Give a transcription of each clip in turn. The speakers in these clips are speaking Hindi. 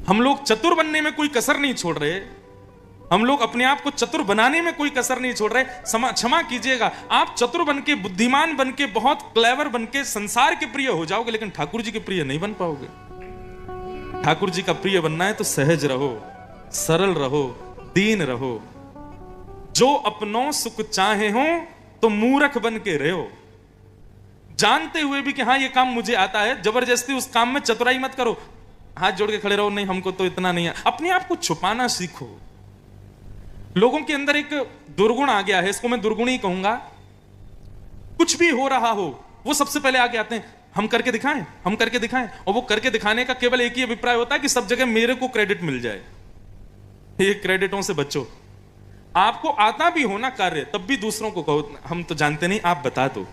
हम लोग चतुर बनने में कोई कसर नहीं छोड़ रहे, हम लोग अपने आप को चतुर बनाने में कोई कसर नहीं छोड़ रहे। क्षमा कीजिएगा, आप चतुर बन के, बुद्धिमान बन के, बहुत क्लेवर बन के संसार के प्रिय हो जाओगे, लेकिन ठाकुर जी के प्रिय नहीं बन पाओगे। ठाकुर जी का प्रिय बनना है तो सहज रहो, सरल रहो, दीन रहो। जो अपनों सुख चाहे हो तो मूर्ख बन के रहो, जानते हुए भी कि हाँ ये काम मुझे आता है, जबरदस्ती उस काम में चतुराई मत करो। हाथ जोड़ के खड़े रहो, नहीं हमको तो इतना नहीं है। अपने आप को छुपाना सीखो। लोगों के अंदर एक दुर्गुण आ गया है, इसको मैं दुर्गुण ही कहूंगा। कुछ भी हो रहा हो वो सबसे पहले आगे आते हैं, हम करके दिखाएं, हम करके दिखाएं। और वो करके दिखाने का केवल एक ही अभिप्राय होता है कि सब जगह मेरे को क्रेडिट मिल जाए। ये क्रेडिटों से बचो। आपको आता भी होना कार्य, तब भी दूसरों को कहो हम तो जानते नहीं, आप बता दो।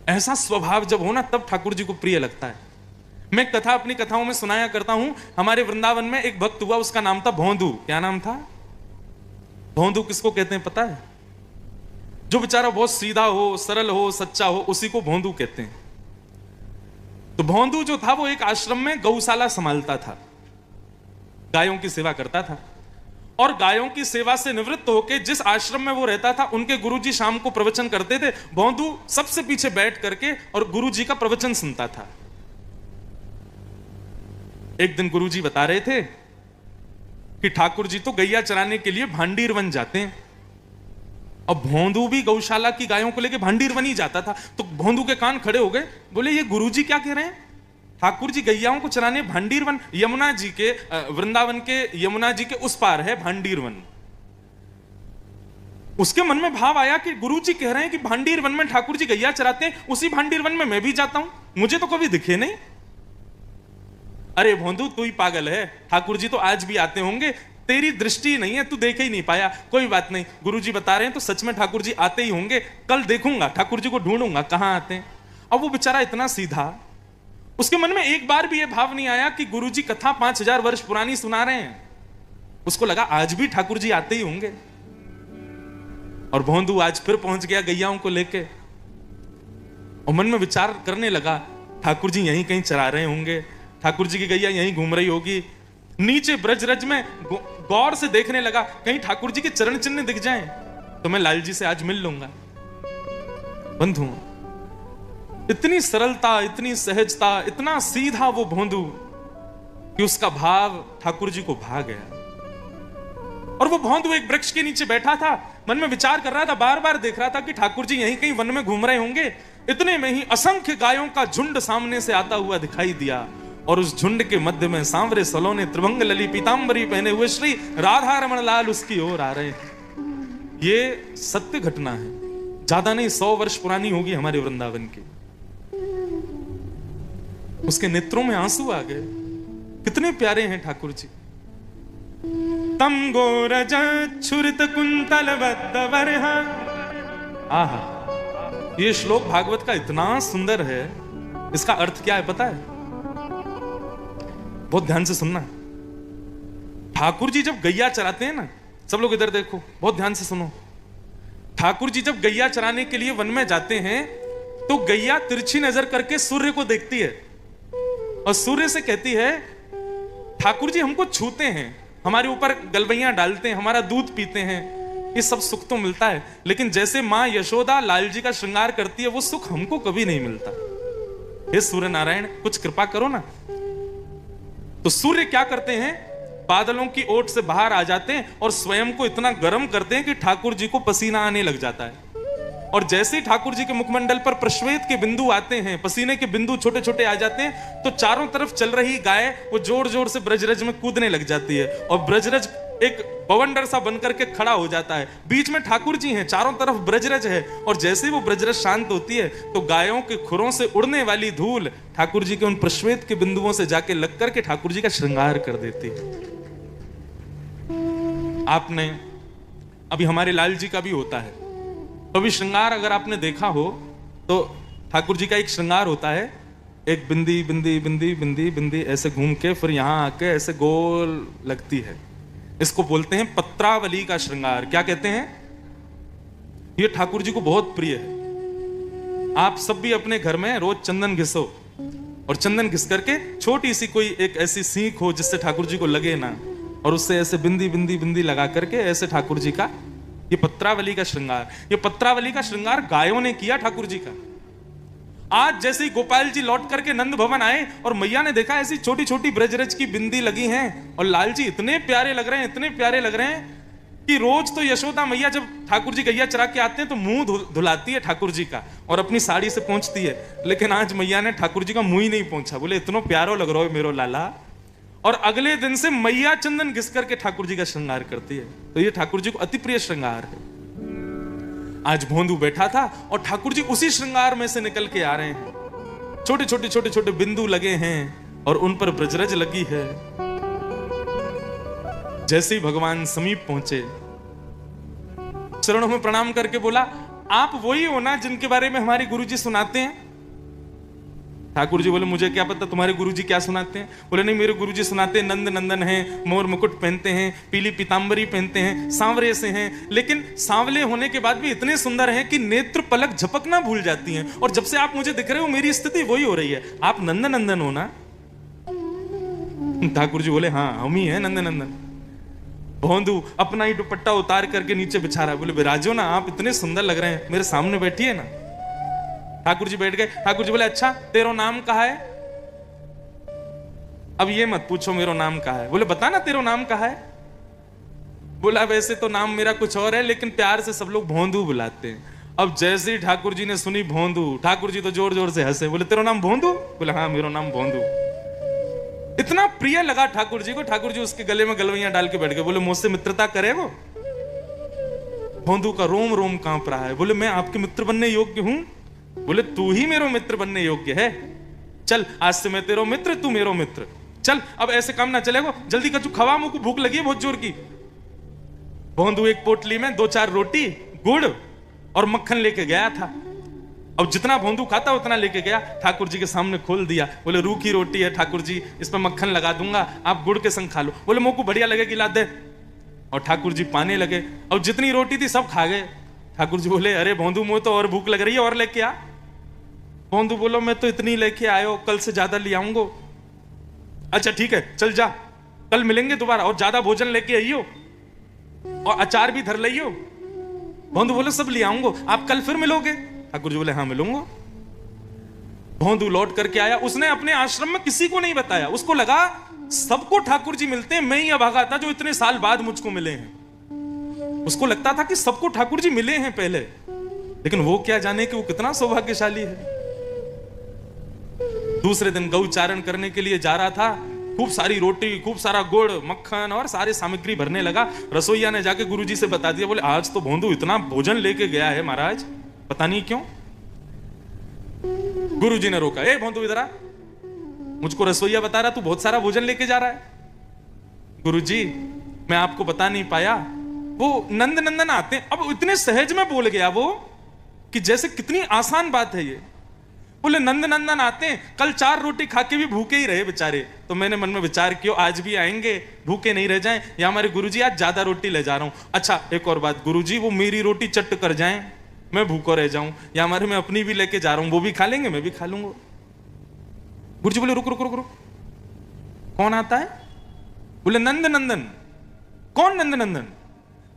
ऐसा स्वभाव जब हो ना, तब ठाकुर जी को प्रिय लगता है। मैं कथा अपनी कथाओं में सुनाया करता हूं। हमारे वृंदावन में एक भक्त हुआ, उसका नाम था भोंदू। क्या नाम था? भोंदू किसको कहते हैं पता है? जो बेचारा बहुत सीधा हो, सरल हो, सच्चा हो, उसी को भोंदू कहते हैं। तो भोंदू जो था वो एक आश्रम में गौशाला संभालता था, गायों की सेवा करता था। और गायों की सेवा से निवृत्त होकर जिस आश्रम में वो रहता था, उनके गुरुजी शाम को प्रवचन करते थे। भोंदू सबसे पीछे बैठ करके और गुरुजी का प्रवचन सुनता था। एक दिन गुरुजी बता रहे थे कि ठाकुर जी तो गैया चराने के लिए भांडीर वन जाते हैं। अब भोंदू भी गौशाला की गायों को लेके भांडीर वन ही जाता था। तो भोंदू के कान खड़े हो गए, बोले ये गुरुजी क्या कह रहे हैं? ठाकुर जी गैयाओं को चराने भांडीर वन, यमुना जी के, वृंदावन के यमुना जी के उस पार है भांडीर वन। उसके मन में भाव आया कि गुरुजी कह रहे हैं कि भांडीर वन में ठाकुर जी गैया चराते हैं, उसी भांडीर वन में मैं भी जाता हूं, मुझे तो कभी दिखे नहीं। अरे भोंदू तू ही पागल है, ठाकुर जी तो आज भी आते होंगे, तेरी दृष्टि नहीं है, तू देख ही नहीं पाया। कोई बात नहीं, गुरुजी बता रहे हैं तो सच में ठाकुर जी आते ही होंगे, कल देखूंगा, ठाकुर जी को ढूंढूंगा कहां आते हैं। अब वो बेचारा इतना सीधा, उसके मन में एक बार भी ये भाव नहीं आया कि गुरुजी कथा 5000 वर्ष पुरानी सुना रहे हैं। उसको लगा आज भी ठाकुर जी आते ही होंगे। और भोंदू आज फिर पहुंच गया गैयाओं को लेके, और मन में विचार करने लगा ठाकुर जी यहीं कहीं चरा रहे होंगे, ठाकुर जी की गैया यहीं घूम रही होगी। नीचे ब्रजरज में गौर से देखने लगा, कहीं ठाकुर जी के चरण चिन्ह दिख जाएं तो मैं लाल जी से आज मिल लूंगा। बंधु, इतनी सरलता, इतनी सहजता, इतना सीधा वो भोंदू कि उसका भाव ठाकुर जी को भा गया। और वो भोंदू एक वृक्ष के नीचे बैठा था, मन में विचार कर रहा था, बार बार देख रहा था कि ठाकुर जी यहीं कहीं वन में घूम रहे होंगे। इतने में ही असंख्य गायों का झुंड सामने से आता हुआ दिखाई दिया, और उस झुंड के मध्य में सांवरे सलोने त्रिभंग लली पीतांबरी पहने हुए श्री राधा रमण लाल उसकी ओर आ रहे हैं। ये सत्य घटना है, ज्यादा नहीं 100 वर्ष पुरानी होगी हमारे वृंदावन की। उसके नेत्रों में आंसू आ गए, कितने प्यारे हैं ठाकुर जी। तम गोरज छुरित कुंतल बद्दवरहा। आहा, ये श्लोक भागवत का इतना सुंदर है। इसका अर्थ क्या है पता है? बहुत ध्यान से सुनना। ठाकुर जी जब गैया चराते हैं ना, सब लोग इधर देखो, बहुत ध्यान से सुनो। ठाकुर जी जब गैया चराने के लिए वन में जाते हैं तो गैया तिरछी नजर करके सूर्य को देखती है और सूर्य से कहती है ठाकुर जी हमको छूते हैं, हमारे ऊपर गलवैयां डालते हैं, हमारा दूध पीते हैं, ये सब सुख तो मिलता है, लेकिन जैसे मां यशोदा लाल जी का श्रृंगार करती है वो सुख हमको कभी नहीं मिलता। हे सूर्य नारायण कुछ कृपा करो ना। तो सूर्य क्या करते हैं, बादलों की ओट से बाहर आ जाते हैं और स्वयं को इतना गर्म करते हैं कि ठाकुर जी को पसीना आने लग जाता है। और जैसे ही ठाकुर जी के मुखमंडल पर प्रश्वेत के बिंदु आते हैं, पसीने के बिंदु छोटे छोटे आ जाते हैं, तो चारों तरफ चल रही गाय वो जोर जोर से ब्रजरज में कूदने लग जाती है और ब्रजरज एक बवंडर सा बनकर के खड़ा हो जाता है। बीच में ठाकुर जी हैं, चारों तरफ ब्रजरज है, और जैसे ही वो ब्रजरज शांत होती है तो गायों के खुरों से उड़ने वाली धूल ठाकुर जी के उन प्रश्वेत के बिंदुओं से जाके लग करके ठाकुर जी का श्रृंगार कर देती है। आपने अभी हमारे लाल जी का भी होता है, तो अभी श्रृंगार अगर आपने देखा हो तो ठाकुर जी का एक श्रृंगार होता है, एक बिंदी बिंदी बिंदी बिंदी बिंदी ऐसे घूम के फिर यहां आके ऐसे गोल लगती है। इसको बोलते हैं पत्रावली का श्रृंगार। क्या कहते हैं? ये ठाकुर जी को बहुत प्रिय है। आप सब भी अपने घर में रोज चंदन घिसो, और चंदन घिस करके छोटी सी कोई एक ऐसी सीख हो जिससे ठाकुर जी को लगे ना, और उससे ऐसे बिंदी बिंदी बिंदी लगा करके ऐसे ठाकुर जी का ये पत्रावली का श्रृंगार, ये पत्रावली का श्रृंगार गायों ने किया ठाकुर जी का। आज जैसे ही गोपाल जी लौट करके नंद भवन आए और मैया ने देखा ऐसी छोटी छोटी ब्रजरज की बिंदी लगी हैं, और लाल जी इतने प्यारे लग रहे हैं, इतने प्यारे लग रहे हैं कि रोज तो यशोदा मैया जब ठाकुर जी गैया चरा के आते हैं तो मुंह धुलाती है ठाकुर जी का और अपनी साड़ी से पहुंचती है, लेकिन आज मैया ने ठाकुर जी का मुंह ही नहीं पहुंचा। बोले इतना प्यारो लग रहा है मेरो लाला। और अगले दिन से मैया चंदन घिस करके ठाकुर जी का श्रृंगार करती है। तो ये ठाकुर जी को अति प्रिय श्रृंगार है। आज भोंदू बैठा था और ठाकुर जी उसी श्रृंगार में से निकल के आ रहे हैं। छोटे छोटे छोटे छोटे बिंदु लगे हैं और उन पर ब्रजरज लगी है। जैसे ही भगवान समीप पहुंचे, चरणों में प्रणाम करके बोला, आप वही हो ना जिनके बारे में हमारे गुरुजी सुनाते हैं? ठाकुर जी बोले, मुझे क्या पता तुम्हारे गुरुजी क्या सुनाते हैं। बोले, नहीं, मेरे गुरुजी सुनाते हैं नंद नंदन हैं, मोर मुकुट पहनते हैं, पीली पीतांबरी पहनते हैं, सांवरे से हैं, लेकिन सांवले होने के बाद भी इतने सुंदर हैं कि नेत्र पलक झपकना भूल जाती हैं, और जब से आप मुझे दिख रहे हो मेरी स्थिति वही हो रही है। आप नंद नंदन हो ना? ठाकुर जी बोले, हाँ हम ही हैं नंद नंदन। भोंदू अपना ही दुपट्टा उतार करके नीचे बिछा रहा है। बोले, विराजो ना, आप इतने सुंदर लग रहे हैं, मेरे सामने बैठिए ना। ठाकुर जी बैठ गए। ठाकुर जी बोले, अच्छा तेरो नाम कहा है? अब ये मत पूछो मेरो नाम कहा है। बोले, बता ना तेरो नाम कहा है। बोला, वैसे तो नाम मेरा कुछ और है, लेकिन प्यार से सब लोग भोंदू बुलाते हैं। अब जैसे ही ठाकुर जी ने सुनी भोंदू, ठाकुर जी तो जोर जोर से हंसे। बोले, तेरो नाम भोंदू? बोले, हाँ मेरा नाम भोंदू। इतना प्रिय लगा ठाकुर जी को। ठाकुर जी उसके गले में गलवैया डाल के बैठ गए। बोले, मुझसे मित्रता करे वो? भोंदू का रोम रोम कांप रहा है। बोले, मैं आपके मित्र बनने योग्य हूं? बोले, तू ही मेरो मित्र बनने योग्य है। चल आज से मैं तेरो मित्र, तू मेरो मित्र। चल अब ऐसे काम ना चलेगा, जल्दी कछु खवा, मुझको भूख लगी है बहुत जोर की। भोंदू एक पोटली में 2-4 रोटी, गुड़ और मक्खन लेके गया था। अब जितना भोंदू खाता उतना लेके गया, ठाकुर जी के सामने खोल दिया। बोले, रूखी रोटी है ठाकुर जी, इस पर मक्खन लगा दूंगा, आप गुड़ के संग खा लो। बोले, मुझको बढ़िया लगेगी, ला दे। और ठाकुर जी पाने लगे। अब जितनी रोटी थी सब खा गए। ठाकुर जी बोले, अरे भोंदू, मुझे तो और भूख लग रही है, और लेके आ। भोंदू बोलो, मैं तो इतनी लेके आयो, कल से ज्यादा ले आऊंगा। अच्छा ठीक है, चल जा, कल मिलेंगे दोबारा, और ज्यादा भोजन लेके आइयो, और अचार भी धर लियो। भोंदू बोले, सब ले आऊंगा, आप कल फिर मिलोगे? ठाकुर जी बोले, हाँ मिलूंगा। भोंदू लौट करके आया। उसने अपने आश्रम में किसी को नहीं बताया। उसको लगा सबको ठाकुर जी मिलते हैं, मैं ही अभागा था जो इतने साल बाद मुझको मिले हैं। उसको लगता था कि सबको ठाकुर जी मिले हैं पहले, लेकिन वो क्या जाने कि वो कितना सौभाग्यशाली है। दूसरे दिन गौचारण करने के लिए जा रहा था। खूब सारी रोटी, खूब सारा गुड़, मक्खन और सारे सामग्री भरने लगा। रसोईया ने जाके गुरुजी से बता दिया। बोले, आज तो भोंदू इतना भोजन लेके गया है महाराज, पता नहीं क्यों। गुरुजी ने रोका, ए भोंदू इधर आ, मुझको रसोईया बता रहा तू बहुत सारा भोजन लेके जा रहा है। गुरुजी, मैं आपको बता नहीं पाया, वो नंद नंदन आते हैं। अब इतने सहज में बोल गया वो कि जैसे कितनी आसान बात है ये। बोले, नंद नंदन आते हैं, कल 4 रोटी खा के भी भूखे ही रहे बेचारे। तो मैंने मन में विचार किया, आज भी आएंगे, भूखे नहीं रह जाएं, या हमारे गुरुजी आज ज्यादा रोटी ले जा रहा हूं। अच्छा एक और बात, गुरुजी वो मेरी रोटी चट कर जाएं, मैं भूखा रह जाऊं, या हमारे मैं अपनी भी लेके जा रहा हूं, वो भी खा लेंगे, मैं भी खा लूंगा। गुरुजी बोले, रुक रुक रुक रुक, कौन आता है? बोले, नंद नंदन। कौन नंद नंदन?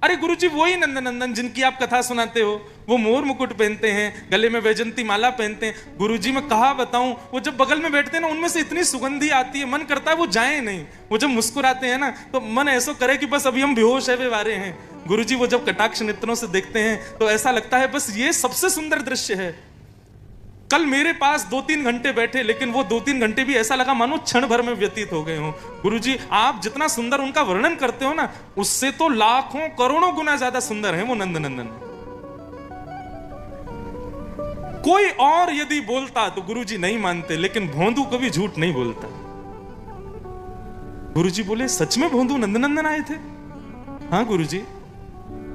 अरे गुरुजी वही नंद नंदन जिनकी आप कथा सुनाते हो। वो मोर मुकुट पहनते हैं, गले में वैजंती माला पहनते हैं। गुरुजी मैं कहा बताऊं, वो जब बगल में बैठते हैं ना, उनमें से इतनी सुगंधी आती है, मन करता है वो जाए नहीं। वो जब मुस्कुराते हैं ना, तो मन ऐसा करे कि बस अभी हम बेहोश है वे वारे हैं। गुरुजी वो जब कटाक्ष नेत्रों से देखते हैं तो ऐसा लगता है बस ये सबसे सुंदर दृश्य है। कल मेरे पास 2-3 घंटे बैठे, लेकिन वो 2-3 घंटे भी ऐसा लगा मानो क्षण भर में व्यतीत हो गए हो। गुरुजी आप जितना सुंदर उनका वर्णन करते हो ना, उससे तो लाखों करोड़ों गुना ज्यादा सुंदर है वो नंद नंदन। कोई और यदि बोलता तो गुरुजी नहीं मानते, लेकिन भोंदू कभी झूठ नहीं बोलता। गुरुजी बोले, सच में भोंदू नंद नंदन आए थे? हाँ गुरुजी,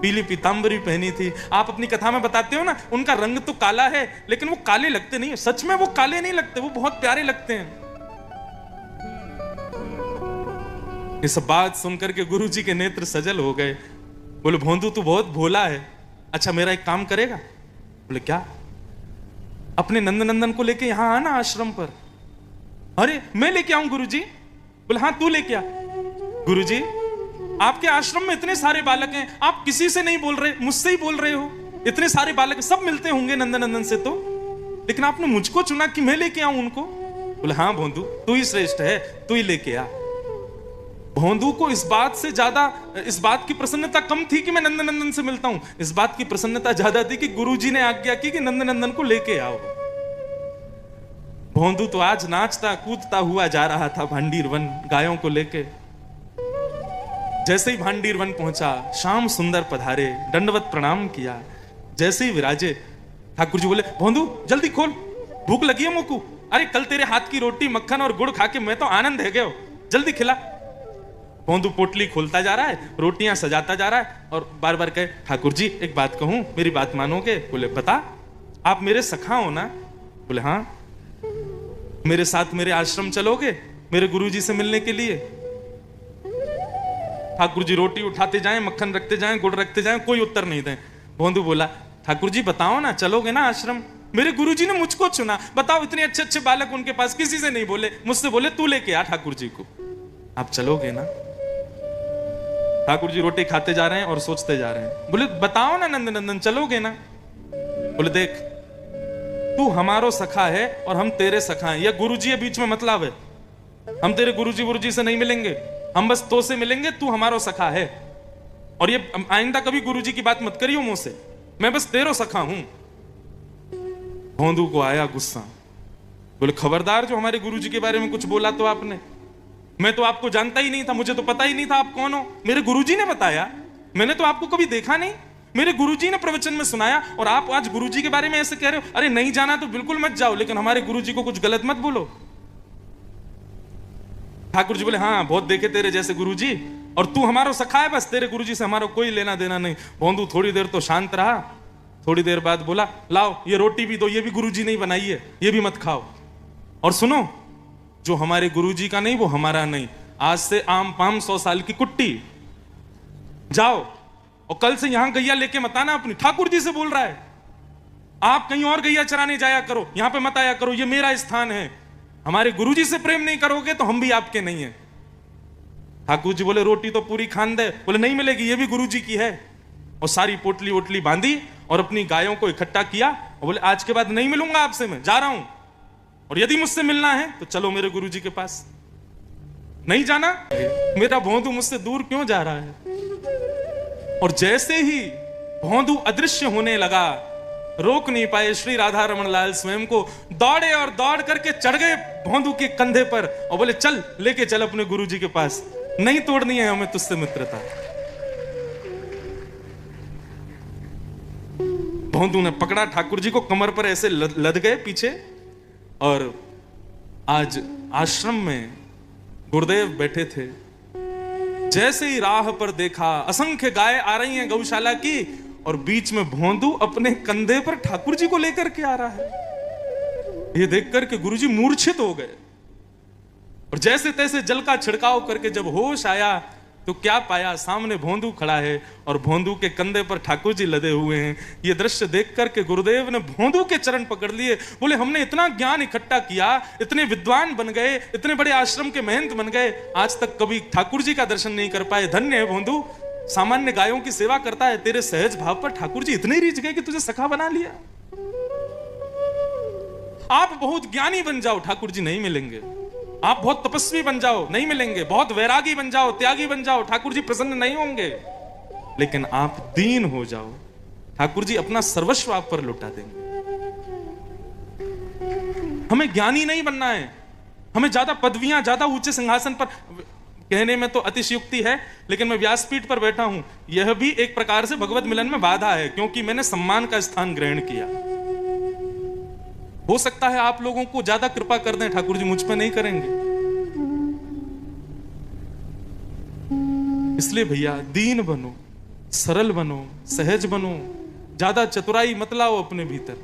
पीली पीतांबरी पहनी थी। आप अपनी कथा में बताते हो ना, उनका रंग तो काला है, लेकिन वो काले लगते नहीं है। सच में वो काले नहीं लगते, वो बहुत प्यारे लगते हैं। ये सब बात सुनकर के गुरुजी के नेत्र सजल हो गए। बोले, भोंदू तू बहुत भोला है। अच्छा मेरा एक काम करेगा? बोले, क्या? अपने नंद नंदन को लेके यहां आना आश्रम पर, अरे मैं लेके आऊं गुरुजी? बोले हाँ तू लेके आ। गुरुजी आपके आश्रम में इतने सारे बालक हैं, आप किसी से नहीं बोल रहे, मुझसे ही बोल रहे हो। इतने सारे बालक सब मिलते होंगे नंदन से तो, लेकिन आपने मुझको चुना कि मैं लेके आऊं उनको। बोले हाँ भोंदू तू ही श्रेष्ठ है, तू ही लेके आ। भोंदू को इस बात से ज्यादा, इस बात की प्रसन्नता कम थी कि मैं नंदन से मिलता हूं, इस बात की प्रसन्नता ज्यादा थी कि गुरुजी ने आज्ञा की कि नंदन को लेके आओ। भोंदू तो आज नाचता कूदता हुआ जा रहा था भांडीर वन गायों को लेके। जैसे ही भांडीर वन पहुंचा, श्याम सुंदर पधारे, दंडवत प्रणाम किया। जैसे ही विराजे, ठाकुर जी बोले भोंदू जल्दी खोल, भूख लगी है मोकू। अरे कल तेरे हाथ की रोटी मक्खन और गुड़ खा के मैं तो आनंद है गयो, जल्दी खिला। भोंदू पोटली खोलता जा रहा है, रोटियां सजाता जा रहा है और बार बार कहे ठाकुर जी एक बात कहूं, मेरी बात मानोगे? बोले बता। आप मेरे सखा हो ना? बोले हाँ। मेरे साथ मेरे आश्रम चलोगे मेरे गुरुजी से मिलने के लिए? ठाकुर जी रोटी उठाते जाएं, मक्खन रखते जाएं, गुड़ रखते जाएं, कोई उत्तर नहीं दें। भोंदू बोला ठाकुर जी बताओ ना, चलोगे ना आश्रम? मेरे गुरुजी ने मुझको चुना, बताओ। इतने अच्छे अच्छे बालक उनके पास, किसी से नहीं बोले, मुझसे बोले तू लेके आ ठाकुर जी को। आप चलोगे ना? ठाकुर जी रोटी खाते जा रहे हैं और सोचते जा रहे हैं। बोले बताओ ना नंदन चलोगे ना? बोले देख तू हमारो सखा है और हम तेरे सखा हैं, यह गुरुजी है बीच में मतलब है। हम तेरे गुरुजी से नहीं मिलेंगे, हम बस तो से मिलेंगे, तू हमारो सखा है। और ये आइंदा कभी गुरुजी की बात मत करियो मुंह से, मैं बस तेरो सखा हूं। भोंदू को आया गुस्सा। बोले खबरदार, जो हमारे गुरुजी के बारे में कुछ बोला तो आपने, मैं तो आपको जानता ही नहीं था, मुझे तो पता ही नहीं था आप कौन हो। मेरे गुरुजी ने बताया, मैंने तो आपको कभी देखा नहीं, मेरे गुरुजी ने प्रवचन में सुनाया और आप आज गुरुजी के बारे में ऐसे कह रहे हो। अरे नहीं जाना तो बिल्कुल मत जाओ, लेकिन हमारे गुरुजी को कुछ गलत मत बोलो। ठाकुर जी बोले हाँ बहुत देखे तेरे जैसे गुरुजी, और तू हमारा सखा है, बस तेरे गुरुजी से हमारा कोई लेना देना नहीं। भोंदू थोड़ी देर तो शांत रहा, थोड़ी देर बाद बोला लाओ ये रोटी भी दो, ये भी गुरुजी नहीं बनाई है, ये भी मत खाओ। और सुनो, जो हमारे गुरुजी का नहीं वो हमारा नहीं, आज से आम पाम 100 साल की कुट्टी। जाओ और कल से यहां गैया लेके मत आना अपनी। ठाकुर जी से बोल रहा है, आप कहीं और गैया चराने जाया करो, यहां पे मत आया करो, ये मेरा स्थान है। हमारे गुरुजी से प्रेम नहीं करोगे तो हम भी आपके नहीं है। ठाकुर जी बोले रोटी तो पूरी खान दे। बोले नहीं मिलेगी, ये भी गुरुजी की है। और सारी पोटली वोटली बांधी और अपनी गायों को इकट्ठा किया और बोले आज के बाद नहीं मिलूंगा आपसे, मैं जा रहा हूं, और यदि मुझसे मिलना है तो चलो मेरे गुरुजी के पास। नहीं जाना, मेरा भोंदू मुझसे दूर क्यों जा रहा है? और जैसे ही भोंदू अदृश्य होने लगा, रोक नहीं पाए श्री राधा रमन लाल स्वयं को, दौड़े और दौड़ करके चढ़ गए भोंदू के कंधे पर और बोले चल लेके चल अपने गुरुजी के पास, नहीं तोड़नी है हमें तुझसे मित्रता। भोंदू ने पकड़ा ठाकुर जी को, कमर पर ऐसे लद गए पीछे। और आज आश्रम में गुरुदेव बैठे थे, जैसे ही राह पर देखा असंख्य गाय आ रही हैं गौशाला की, और बीच में भोंदू अपने कंधे पर ठाकुर जी को लेकर के आ रहा है। ये देखकर के गुरुजी मूर्छित हो गए और जैसे तैसे जल का छिड़काव करके जब होश आया तो क्या पाया, सामने भोंदू खड़ा है और भोंदू के कंधे पर ठाकुर जी लदे हुए हैं। ये दृश्य देख करके गुरुदेव ने भोंदू के चरण पकड़ लिए। बोले हमने इतना ज्ञान इकट्ठा किया, इतने विद्वान बन गए, इतने बड़े आश्रम के महंत बन गए, आज तक कभी ठाकुर जी का दर्शन नहीं कर पाए। धन्य है भोंदू, सामान्य गायों की सेवा करता है, तेरे सहज भाव पर ठाकुर जी इतने रीझ गए कि तुझे सखा बना लिया। आप बहुत ज्ञानी बन जाओ, ठाकुर जी नहीं मिलेंगे। आप बहुत तपस्वी बन जाओ, नहीं मिलेंगे। बहुत वैरागी बन जाओ, त्यागी बन जाओ, ठाकुर जी प्रसन्न नहीं होंगे। लेकिन आप दीन हो जाओ, ठाकुर जी अपना सर्वस्व आप पर लुटा देंगे। हमें ज्ञानी नहीं बनना है, हमें ज्यादा पदवियां, ज्यादा ऊंचे सिंहासन पर, कहने में तो अतिशयोक्ति है, लेकिन मैं व्यासपीठ पर बैठा हूं, यह भी एक प्रकार से भगवत मिलन में बाधा है, क्योंकि मैंने सम्मान का स्थान ग्रहण किया। हो सकता है आप लोगों को ज्यादा कृपा कर दें, ठाकुर जी मुझ पे नहीं करेंगे। इसलिए भैया दीन बनो, सरल बनो, सहज बनो, ज्यादा चतुराई मत लाओ अपने भीतर।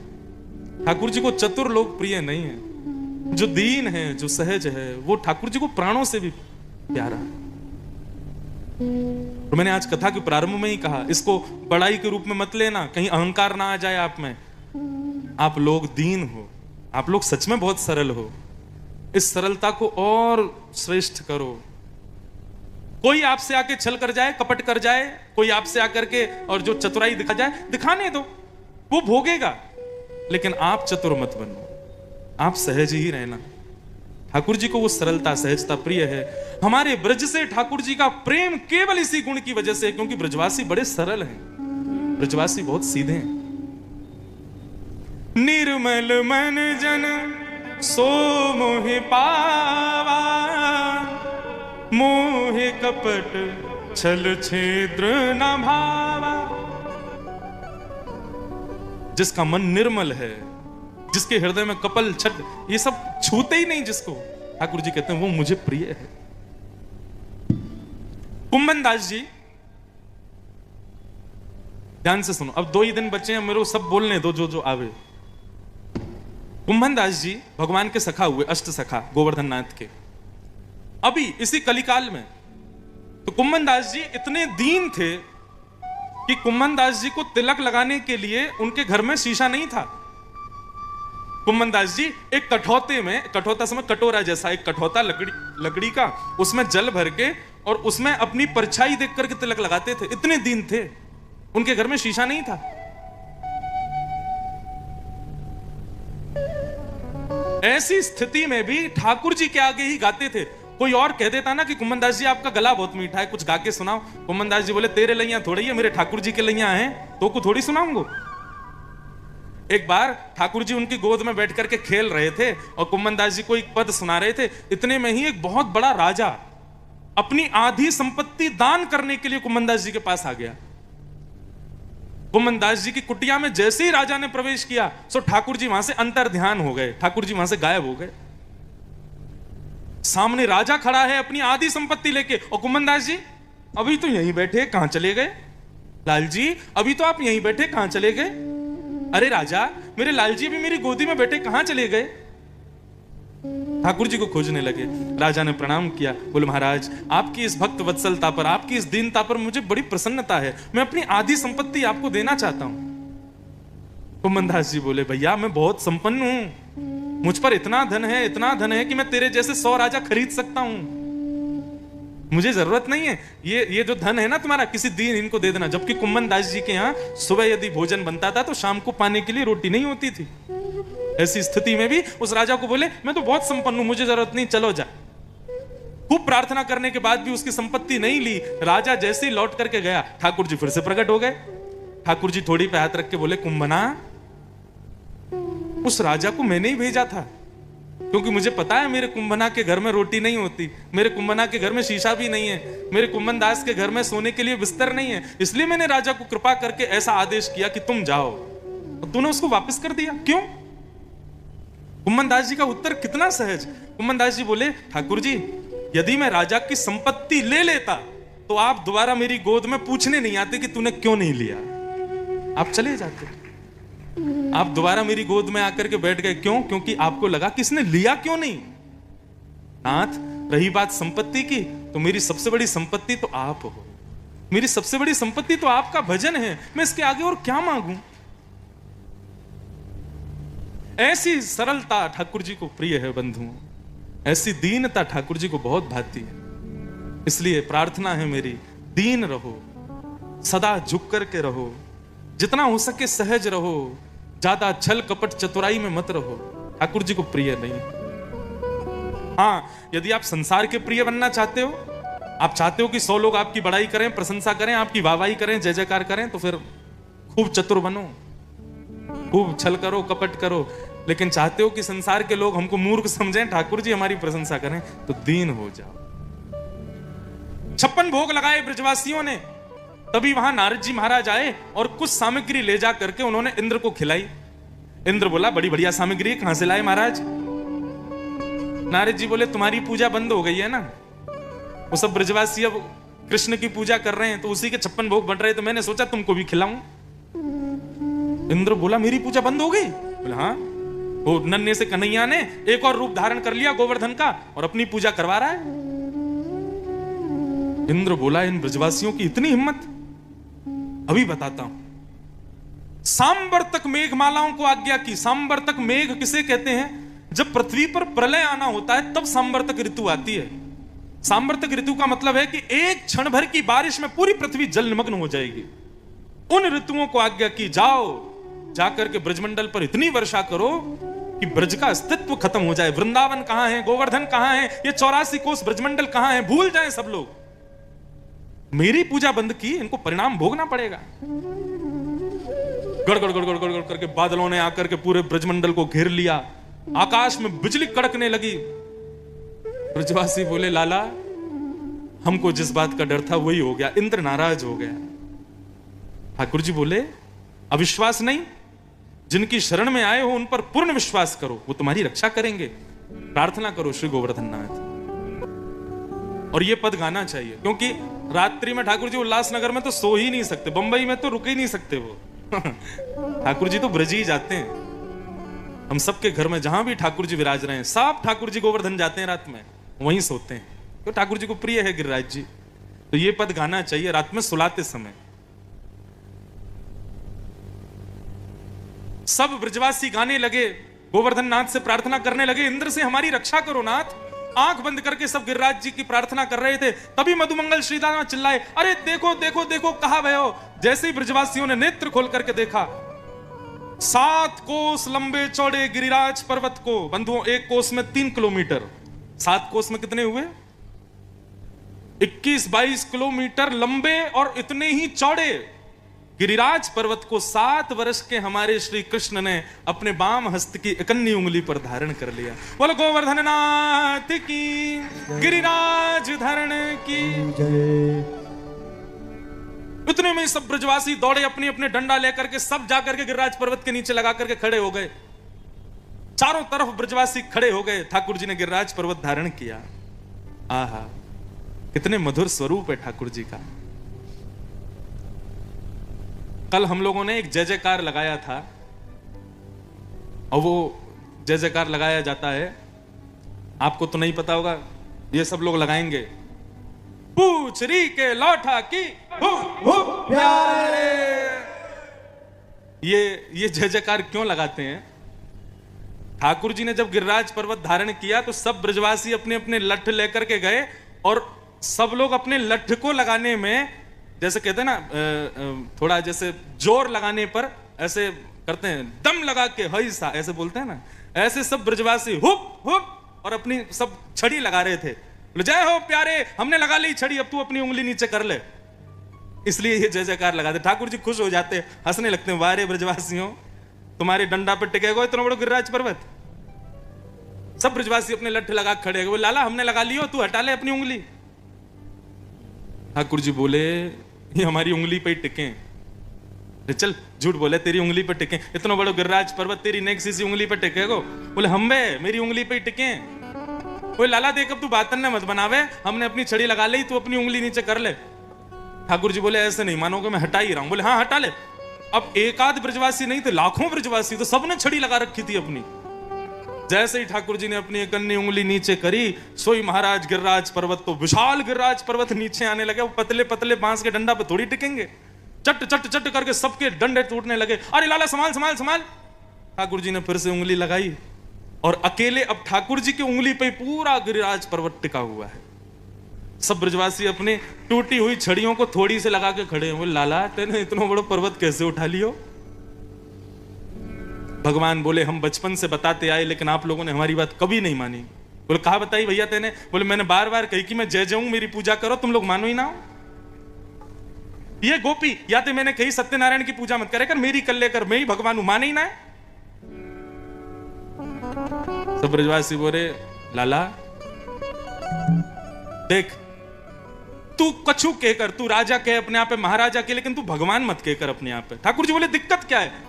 ठाकुर जी को चतुर लोग प्रिय नहीं है, जो दीन है, जो सहज है, वो ठाकुर जी को प्राणों से भी प्यारा। तो मैंने आज कथा के प्रारंभ में ही कहा, इसको बड़ाई के रूप में मत लेना, कहीं अहंकार ना आ जाए आप में। आप लोग दीन हो, आप लोग सच में बहुत सरल हो, इस सरलता को और श्रेष्ठ करो। कोई आपसे आके छल कर जाए, कपट कर जाए, कोई आपसे आकर के और जो चतुराई दिखा जाए, दिखाने दो, वो भोगेगा, लेकिन आप चतुर मत बनो, आप सहज ही रहना। ठाकुर जी को वो सरलता, सहजता प्रिय है। हमारे ब्रज से ठाकुर जी का प्रेम केवल इसी गुण की वजह से, क्योंकि ब्रजवासी बड़े सरल हैं, ब्रजवासी बहुत सीधे हैं। निर्मल मन जन सो मोहि पावा, मोहि कपट छल छेद्र न भावा। जिसका मन निर्मल है, जिसके हृदय में कपल छट ये सब छूते ही नहीं, जिसको ठाकुर जी कहते हैं वो मुझे प्रिय है। कुंभन दास जी, ध्यान से सुनो, अब 2 ही दिन बचे हैं, मेरे को सब बोलने दो जो जो आवे। कुंभन दास जी भगवान के सखा हुए, अष्ट सखा गोवर्धन नाथ के। अभी इसी कलिकाल में तो कुंभन दास जी इतने दीन थे कि कुंभन दास जी को तिलक लगाने के लिए उनके घर में शीशा नहीं था। कुंभन दास जी एक कठौते में, कठौता समझ, कटोरा जैसा एक कठौता लकड़ी का, उसमें जल भर के और उसमें अपनी परछाई देख करके तिलक लगाते थे। इतने दीन थे, उनके घर में शीशा नहीं था। ऐसी स्थिति में भी ठाकुर जी के आगे ही गाते थे। कोई और कह देता ना कि कुंभन दास जी आपका गला बहुत मीठा है, कुछ गा के सुनाओ। कुंभन दास जी बोले तेरे लैया थोड़ी है, मेरे ठाकुर जी के लैया हैं, तो को थोड़ी सुनाऊंगा। एक बार ठाकुर जी उनकी गोद में बैठ करके खेल रहे थे और कुंभन दास जी को एक पद सुना रहे थे। इतने में ही एक बहुत बड़ा राजा अपनी आधी संपत्ति दान करने के लिए कुंभन दास जी के पास आ गया। कुंभन दास जी की कुटिया में जैसे ही राजा ने प्रवेश किया, सो ठाकुर जी वहां से अंतर ध्यान हो गए, ठाकुर जी वहां से गायब हो गए। सामने राजा खड़ा है अपनी आधी संपत्ति लेके, और कुंभन दास जी अभी तो यहीं बैठे, कहां चले गए? लाल जी अभी तो आप यहीं बैठे, कहां चले गए? अरे राजा, मेरे लाल जी भी मेरी गोदी में बैठे, कहां चले गए? ठाकुर जी को खोजने लगे। राजा ने प्रणाम किया, बोले महाराज आपकी इस भक्त वत्सलता पर, आपकी इस दीनता पर मुझे बड़ी प्रसन्नता है, मैं अपनी आधी संपत्ति आपको देना चाहता हूं। कुंभन दास जी बोले भैया मैं बहुत संपन्न हूं, मुझ पर इतना धन है कि मैं तेरे जैसे 100 राजा खरीद सकता हूं, मुझे जरूरत नहीं है। ये जो धन है ना तुम्हारा, किसी दीन इनको दे देना। जबकि कुंभन दास जी के यहाँ सुबह यदि भोजन बनता था तो शाम को पाने के लिए रोटी नहीं होती थी। ऐसी स्थिति में भी उस राजा को बोले मैं तो बहुत संपन्न हूं, मुझे जरूरत नहीं, चलो जा। खूब प्रार्थना करने के बाद भी उसकी संपत्ति नहीं ली। राजा जैसे ही लौट करके गया, ठाकुर जी फिर से प्रकट हो गए। ठाकुर जी थोड़ी पे हाथ रख के बोले कुंभना, उस राजा को मैंने ही भेजा था, क्योंकि मुझे पता है मेरे कुंभना के घर में रोटी नहीं होती, मेरे कुंभना के घर में शीशा भी नहीं है, मेरे कुंभन दास के घर में सोने के लिए बिस्तर नहीं है, इसलिए मैंने राजा को कृपा करके ऐसा आदेश किया कि तुम जाओ, और तूने उसको वापस कर दिया, क्यों? कुंभन दास जी का उत्तर कितना सहज। कुंभन दास जी बोले ठाकुर जी यदि मैं राजा की संपत्ति ले लेता तो आप दोबारा मेरी गोद में पूछने नहीं आते कि तूने क्यों नहीं लिया, आप चले जाते। आप दोबारा मेरी गोद में आकर के बैठ गए, क्यों? क्योंकि आपको लगा कि इसने लिया क्यों नहीं। नाथ, रही बात संपत्ति की, तो मेरी सबसे बड़ी संपत्ति तो आप हो, मेरी सबसे बड़ी संपत्ति तो आपका भजन है, मैं इसके आगे और क्या मांगूं। ऐसी सरलता ठाकुर जी को प्रिय है बंधुओं, ऐसी दीनता ठाकुर जी को बहुत भाती है। इसलिए प्रार्थना है मेरी, दीन रहो, सदा झुक करके रहो, जितना हो सके सहज रहो, ज्यादा छल कपट चतुराई में मत रहो, ठाकुर जी को प्रिय नहीं। हाँ, यदि आप संसार के प्रिय बनना चाहते हो, आप चाहते हो कि 100 लोग आपकी बड़ाई करें, प्रशंसा करें, आपकी वाहवाही करें, जय जयकार करें, तो फिर खूब चतुर बनो, खूब छल करो, कपट करो। लेकिन चाहते हो कि संसार के लोग हमको मूर्ख समझें, ठाकुर जी हमारी प्रशंसा करें, तो दीन हो जाओ। 56 भोग लगाए ब्रजवासियों ने, तभी वहां नारद जी महाराज आए और कुछ सामग्री ले जा करके उन्होंने इंद्र को खिलाई। इंद्र बोला बड़ी बढ़िया सामग्री, कहां से लाए महाराज? नारद जी बोले तुम्हारी पूजा बंद हो गई है ना, वो सब ब्रजवासी अब कृष्ण की पूजा कर रहे हैं, तो उसी के 56 भोग बन रहे, तो मैंने सोचा तुमको भी खिलाऊं। इंद्र बोला मेरी पूजा बंद हो गई? बोला हाँ, वो नन्हे से कन्हैया ने एक और रूप धारण कर लिया गोवर्धन का और अपनी पूजा करवा रहा है। इंद्र बोला इन ब्रजवासियों की इतनी हिम्मत, अभी बताता हूं। सांबर तक मेघमालाओं को आज्ञा की। सांबर तक मेघ किसे कहते हैं? जब पृथ्वी पर प्रलय आना होता है तब सांवर्तक ऋतु आती है। सांवर्तक ऋतु का मतलब है कि एक क्षण भर की बारिश में पूरी पृथ्वी जल निमग्न हो जाएगी। उन ऋतुओं को आज्ञा की जाओ, जाकर के ब्रजमंडल पर इतनी वर्षा करो कि ब्रज का अस्तित्व खत्म हो जाए। वृंदावन कहां है, गोवर्धन कहां है, ये 84 कोस ब्रजमंडल कहां है, भूल जाएं सब लोग। मेरी पूजा बंद की, इनको परिणाम भोगना पड़ेगा। गड़गड़ गड़गड़ गड़गड़ करके बादलों ने आकर के पूरे ब्रजमंडल को घेर लिया, आकाश में बिजली कड़कने लगी। ब्रजवासी बोले, लाला हमको जिस बात का डर था वही हो गया, इंद्र नाराज हो गया। ठाकुर जी बोले, अविश्वास नहीं, जिनकी शरण में आए हो उन पर पूर्ण विश्वास करो, वो तुम्हारी रक्षा करेंगे। प्रार्थना करो श्री गोवर्धन नाथ। और ये पद गाना चाहिए, क्योंकि रात्रि में ठाकुर जी उल्लासनगर में तो सो ही नहीं सकते, बंबई में तो रुक ही नहीं सकते वो। ठाकुर जी तो ब्रज ही जाते हैं। हम सबके घर में जहां भी ठाकुर जी विराज रहे हैं, सब ठाकुर जी गोवर्धन जाते हैं, रात में वहीं सोते हैं। तो ठाकुर जी को प्रिय है गिरिराज जी, तो ये पद गाना चाहिए रात में सुलाते समय। सब ब्रजवासी गाने लगे, गोवर्धन नाथ से प्रार्थना करने लगे, इंद्र से हमारी रक्षा करो नाथ। आंख बंद करके सब गिरिराज जी की प्रार्थना कर रहे थे। तभी मधुमंगल श्रीदामा चिल्लाए, अरे देखो देखो देखो, कहां गए हो। जैसे ही ब्रजवासियों ने नेत्र खोल करके देखा, 7 कोस लंबे चौड़े गिरिराज पर्वत को, बंधुओं एक कोस में 3 किलोमीटर, 7 कोस में कितने हुए, 21-22 किलोमीटर लंबे और इतने ही चौड़े गिरिराज पर्वत को 7 वर्ष के हमारे श्री कृष्ण ने अपने बाम हस्त की इकन्नी उंगली पर धारण कर लिया। बोलो गोवर्धन नाथ की, गिरिराज धारण की जय। उतने में सब ब्रजवासी दौड़े, अपने अपने डंडा लेकर के सब जाकर के गिरिराज पर्वत के नीचे लगा करके खड़े हो गए। चारों तरफ ब्रजवासी खड़े हो गए। ठाकुर जी ने गिरिराज पर्वत धारण किया। आहा, कितने मधुर स्वरूप है ठाकुर जी का। कल हम लोगों ने एक जय जयकार लगाया था, और वो जय जयकार लगाया जाता है, आपको तो नहीं पता होगा, ये सब लोग लगाएंगे। पूछरी के लौटा की प्यारे। ये जय जयकार क्यों लगाते हैं? ठाकुर जी ने जब गिरिराज पर्वत धारण किया तो सब ब्रजवासी अपने अपने लठ लेकर के गए, और सब लोग अपने लठ को लगाने में, जैसे कहते हैं ना, थोड़ा जैसे जोर लगाने पर ऐसे करते हैं, दम लगा के हई सा ऐसे बोलते हैं ना, ऐसे सब ब्रजवासी हुप हुप और अपनी सब छड़ी लगा रहे थे। बोले, जय हो प्यारे, हमने लगा ली छड़ी, अब तू अपनी उंगली नीचे कर ले। इसलिए ये जय जयकार लगाते। ठाकुर जी खुश हो जाते, हंसने लगते हैं, वाह रे ब्रजवासियों, तुम्हारे डंडा पे टिकेगा इतना बड़ा गिरिराज पर्वत। सब ब्रजवासी अपने लठ लगा खड़े हो। लाला हमने लगा लियो, तू हटा ले अपनी उंगली। ठाकुर जी बोले, ये हमारी उंगली पे टिके। चल झूठ बोले, तेरी उंगली पे टिके, इतना बड़ा गिरिराज पर्वत तेरी नेक सी उंगली पे टिकेगो? बोले, हम बे मेरी उंगली पे टिके। बोले, लाला देख अब तू बातन ने मत बनावे, हमने अपनी छड़ी लगा ली, तू अपनी उंगली नीचे कर ले। ठाकुर जी बोले, ऐसे नहीं मानोगे, मैं हटा ही रहा हूं। बोले, हाँ हटा ले। अब एक आध ब्रजवासी नहीं थे, लाखों ब्रजवासी, तो सबने छड़ी लगा रखी थी अपनी। जैसे ही ठाकुर जी ने अपनी एक अन्य उंगली नीचे करी, सोई महाराज गिरिराज पर्वत, तो विशाल गिरिराज पर्वत नीचे आने लगे। वो पतले पतले बांस के डंडा पे थोड़ी टिकेंगे, चट चट चट करके सबके डंडे टूटने लगे। अरे लाला संभाल संभाल संभाल। ठाकुर जी ने फिर से उंगली लगाई, और अकेले अब ठाकुर जी की उंगली पे पूरा गिरिराज पर्वत टिका हुआ है। सब ब्रजवासी अपनी टूटी हुई छड़ियों को थोड़ी से लगा के खड़े हैं। बोले, लाला तेने इतना बड़ा पर्वत कैसे उठा लियो? भगवान बोले, हम बचपन से बताते आए, लेकिन आप लोगों ने हमारी बात कभी नहीं मानी। बोले, कहा बताई भैया तेने? बोले, मैंने बार बार कही कि मैं जय जाऊं, मेरी पूजा करो, तुम लोग मानो ही ना हो। ये गोपी या तो मैंने कही सत्यनारायण की पूजा मत करे कर, मेरी कर लेकर, मैं ही भगवान हूं, माने ही ना है। सब ब्रजवासी बोले, लाला देख, तू कछु कहकर, तू राजा कह अपने आप पे, महाराजा के, लेकिन तू भगवान मत कहकर अपने आप पे। ठाकुर जी बोले, दिक्कत क्या है?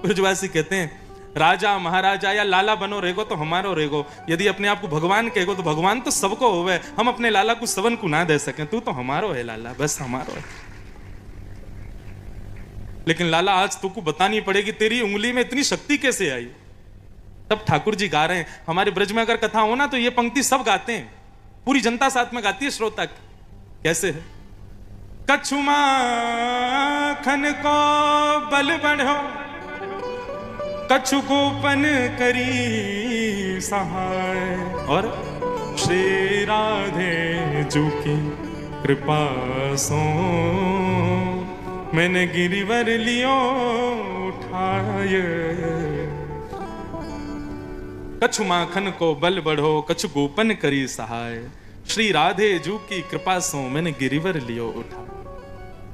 ब्रजवासी कहते हैं, राजा महाराजा या लाला बनो रहेगो तो हमारो रहेगो, यदि अपने आप को भगवान कहेगो तो भगवान तो सबको होवे, हम अपने लाला को सवन को ना दे सके, तू तो हमारो है लाला, बस हमारो है। लेकिन लाला आज तुमको बतानी पड़ेगी, तेरी उंगली में इतनी शक्ति कैसे आई? तब ठाकुर जी गा रहे हैं। हमारे ब्रज में अगर कथा हो ना तो ये पंक्ति सब गाते हैं, पूरी जनता साथ में गाती है, श्रोता। कैसे है? कछु माखन को बल बढ़ो, कछु गोपन करी सहाय। और श्री राधे जू की कृपा सो मैंने गिरिवर लियो उठाए। कछु माखन को बल बढ़ो कछु गोपन करी सहाय। श्री राधे जू की कृपा सो मैंने गिरिवर लियो उठा।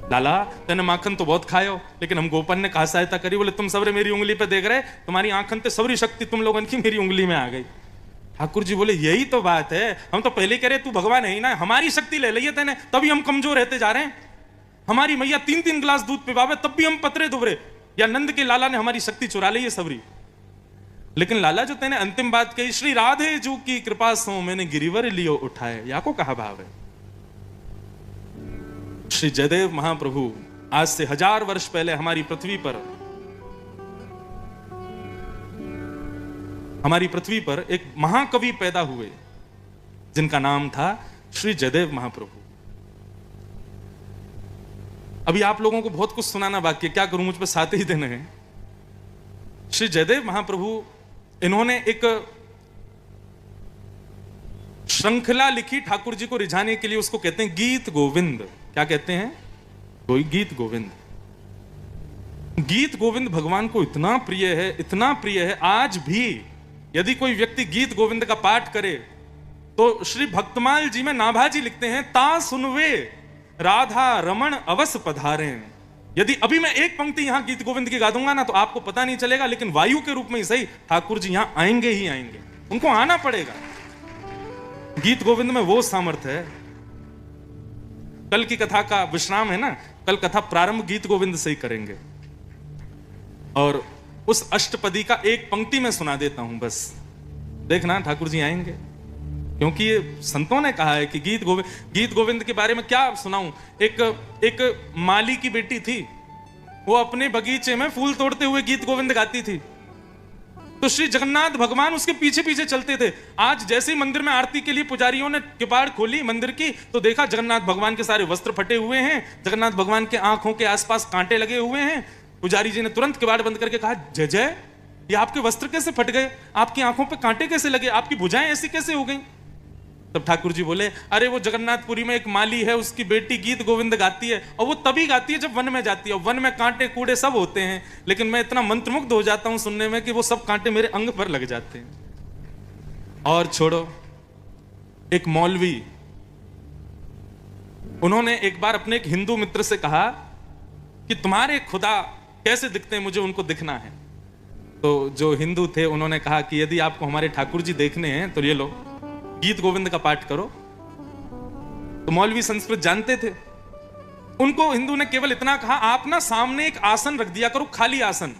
लाला तेने माखन तो बहुत खायो, लेकिन हम गोपन ने कहा सहायता करी। बोले तुम सबरे मेरी उंगली पे देख रहे, तुम्हारी आंखन ते सबरी शक्ति तुम लोगों की मेरी उंगली में आ गई। ठाकुर जी बोले यही तो बात है, हम तो पहले कह रहे तू भगवान है ही ना, हमारी शक्ति ले लिया तेने, तभी हम कमजोर रहते जा रहे हैं। हमारी मैया 3-3 गिलास दूध पिवावे तब भी हम पतरे दुबरे, या नंद के लाला ने हमारी शक्ति चुरा ली है सबरी। लेकिन लाला जो तेने अंतिम बात कही, श्री राधे जू की कृपा सो मैंने गिरिवर लियो उठाए, या को कहा भाव है। श्री जयदेव महाप्रभु आज से 1000 वर्ष पहले हमारी पृथ्वी पर एक महाकवि पैदा हुए जिनका नाम था श्री जयदेव महाप्रभु। अभी आप लोगों को बहुत कुछ सुनाना बाकी है, क्या करूं, मुझ पे 7 ही दिन हैं। श्री जयदेव महाप्रभु इन्होंने एक श्रृंखला लिखी ठाकुर जी को रिझाने के लिए, उसको कहते हैं गीत गोविंद। क्या कहते हैं? कोई गीत गोविंद। गीत गोविंद भगवान को इतना प्रिय है, इतना प्रिय है, आज भी यदि कोई व्यक्ति गीत गोविंद का पाठ करे तो श्री भक्तमाल जी में नाभाजी लिखते हैं, ता सुनवे राधा रमण अवस पधारे। यदि अभी मैं एक पंक्ति यहां गीत गोविंद की गा दूंगा ना तो आपको पता नहीं चलेगा, लेकिन वायु के रूप में ही सही ठाकुर जी यहां आएंगे ही आएंगे, उनको आना पड़ेगा। गीत गोविंद में वो सामर्थ्य है। कल की कथा का विश्राम है ना, कल कथा प्रारंभ गीत गोविंद से ही करेंगे, और उस अष्टपदी का एक पंक्ति में सुना देता हूं बस, देखना ठाकुर जी आएंगे। क्योंकि ये संतों ने कहा है कि गीत गोविंद के बारे में क्या सुनाऊं। एक माली की बेटी थी, वो अपने बगीचे में फूल तोड़ते हुए गीत गोविंद गाती थी, तो श्री जगन्नाथ भगवान उसके पीछे पीछे चलते थे। आज जैसे ही मंदिर में आरती के लिए पुजारियों ने किवाड़ खोली मंदिर की, तो देखा जगन्नाथ भगवान के सारे वस्त्र फटे हुए हैं, जगन्नाथ भगवान के आंखों के आसपास कांटे लगे हुए हैं। पुजारी जी ने तुरंत किवाड़ बंद करके कहा, जय जय, ये आपके वस्त्र कैसे फट गए, आपकी आंखों पे कांटे कैसे लगे, आपकी भुजाएं ऐसी कैसे हो गई। तब ठाकुर जी बोले, अरे वो जगन्नाथपुरी में एक माली है, उसकी बेटी गीत गोविंद गाती है, और वो तभी गाती है जब वन में जाती है। वन में कांटे कूड़े सब होते हैं, लेकिन मैं इतना मंत्रमुग्ध हो जाता हूं सुनने में कि वो सब कांटे मेरे अंग पर लग जाते हैं। और छोड़ो, एक मौलवी, उन्होंने एक बार अपने एक हिंदू मित्र से कहा कि तुम्हारे खुदा कैसे दिखते हैं, मुझे उनको दिखना है। तो जो हिंदू थे उन्होंने कहा कि यदि आपको हमारे ठाकुर जी देखने हैं तो ये लो गीत गोविंद का पाठ करो। तो मौलवी संस्कृत जानते थे, उनको हिंदू ने केवल इतना कहा, आप ना सामने एक आसन रख दिया करो, खाली आसन,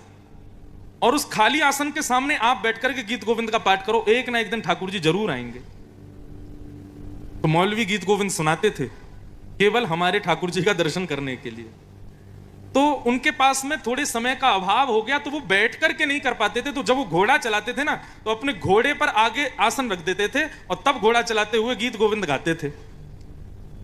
और उस खाली आसन के सामने आप बैठकर के गीत गोविंद का पाठ करो, एक ना एक दिन ठाकुर जी जरूर आएंगे। तो मौलवी गीत गोविंद सुनाते थे केवल हमारे ठाकुर जी का दर्शन करने के लिए। तो उनके पास में थोड़े समय का अभाव हो गया, तो वो बैठ करके नहीं कर पाते थे, तो जब वो घोड़ा चलाते थे ना तो अपने घोड़े पर आगे आसन रख देते थे और तब घोड़ा चलाते हुए गीत गोविंद गाते थे।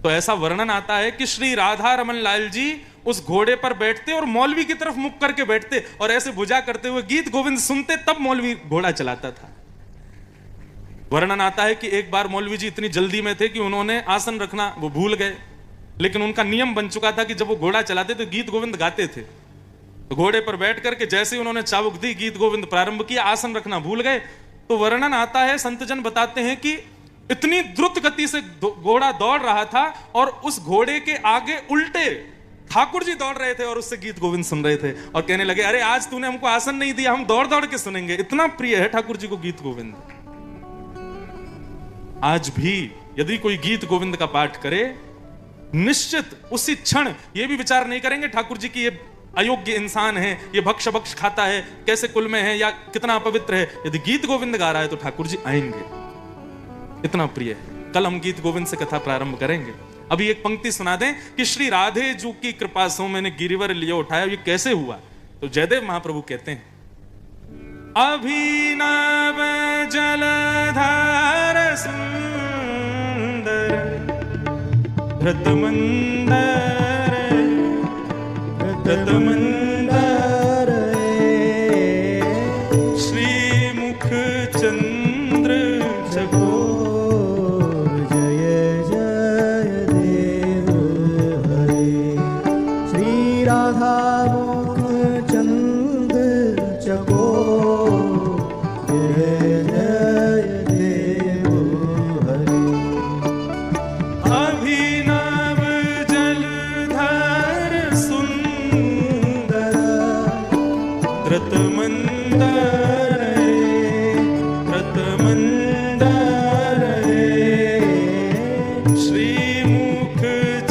तो ऐसा वर्णन आता है कि श्री राधा रमन लाल जी उस घोड़े पर बैठते और मौलवी की तरफ मुख करके बैठते और ऐसे भुजा करते हुए गीत गोविंद सुनते, तब मौलवी घोड़ा चलाता था। वर्णन आता है कि एक बार मौलवी जी इतनी जल्दी में थे कि उन्होंने आसन रखना वो भूल गए, लेकिन उनका नियम बन चुका था कि जब वो घोड़ा चलाते तो गीत गोविंद गाते थे। तो घोड़े पर बैठ करके जैसे ही उन्होंने चाबुक दी, गीत गोविंद प्रारंभ किया, आसन रखना भूल गए। तो वर्णन आता है, संतजन बताते हैं कि इतनी द्रुत गति से घोड़ा दौड़ रहा था और उस घोड़े के आगे उल्टे ठाकुर जी दौड़ रहे थे और उससे गीत गोविंद सुन रहे थे और कहने लगे, अरे आज तूने हमको आसन नहीं दिया, हम दौड़ दौड़ के सुनेंगे। इतना प्रिय है ठाकुर जी को गीत गोविंद। आज भी यदि कोई गीत गोविंद का पाठ करे, निश्चित उसी क्षण ये भी विचार नहीं करेंगे ठाकुर जी की ये अयोग्य इंसान है, ये भक्ष भक्ष खाता है, कैसे कुल में है या कितना अपवित्र है। यदि गीत गोविंद गा रहा है तो ठाकुर जी आएंगे, इतना प्रिय है। कल हम गीत गोविंद से कथा प्रारंभ करेंगे। अभी एक पंक्ति सुना दें कि श्री राधे जू की कृपा सो मैंने गिरिवर लियो उठाया। ये कैसे हुआ? तो जयदेव महाप्रभु कहते हैं, अभिनव जलधार सुंदर धृतमंदर धृत मंदर धृत मंदर श्रीमुख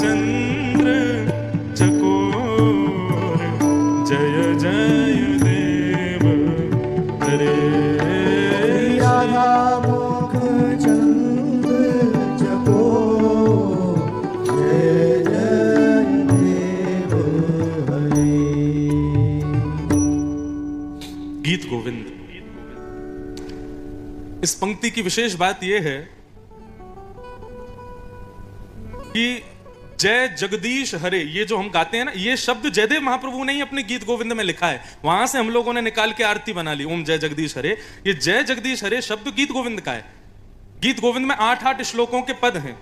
चंद्र चकोर जय जय देव हरे राधा मुख चंद्र चकोर जय जय देव हरे। गीत गोविंद। इस पंक्ति की विशेष बात यह है कि जय जगदीश हरे, ये जो हम गाते हैं ना, ये शब्द जयदेव महाप्रभु ने ही अपने गीत गोविंद में लिखा है। वहां से हम लोगों ने निकाल के आरती बना ली, ओम जय जगदीश हरे। ये जय जगदीश हरे शब्द गीत गोविंद का है। गीत गोविंद में 8-8 श्लोकों के पद हैं,